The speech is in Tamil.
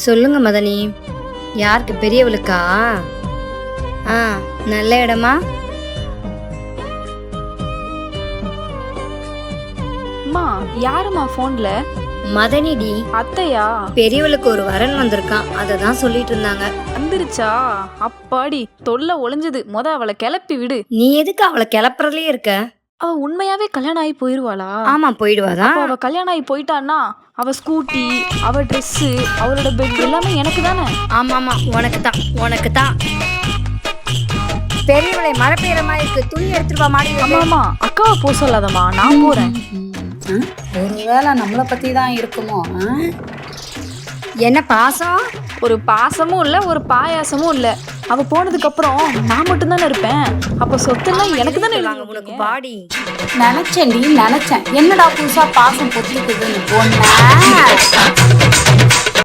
சொல்லுங்க மதனி. யாருக்கு? பெரியவளுக்கா? ஆ, நல்ல இடமா? அம்மா, யாரும்மா போன்ல? மதனிடி. அத்தையா? பெரியவளுக்கு ஒரு வரன் வந்திருக்கான், அததான் சொல்லிட்டு இருந்தாங்க. வந்துருச்சா? அப்பாடி, தொல்லை ஒளிஞ்சது. அவளை கிளப்பி விடு. நீ எதுக்கு அவளை கிளப்புறதுலயே இருக்க? அவ உண்மையாவே கல்யாணம் ஆகி போயிருவாளா? ஆமா, போயிடுவாதான். அவ கல்யாணம் ஆகி போயிட்டான்னா அவ ஸ்கூட்டி, அவ ட்ரெஸ், அவளோட பெட் எல்லாமே எனக்கு தானே. ஆமாமா, உனக்கு தான். பெரியவளை மழை பெய்யற மாதிரி இருக்கு, துணி எடுத்துட்டு வா மாடி. ஆமாமா, அக்காவை போக சொல்லாதம்மா, நான் போறேன். ஒருவேளை நம்மளை பத்தி தான் இருக்குமோ? என்ன பாசம்? ஒரு பாசமும் இல்ல, ஒரு பாயாசமும் இல்ல. அவ போனதுக்கு அப்புறம் நான் மட்டும் தானே இருப்பேன். அப்ப சொத்தெல்லாம் எனக்கு தானே. உனக்கு பாடி நினைச்சேன், என்னடா புதுசா பாசம் பொத்துக்குதுன்னு போன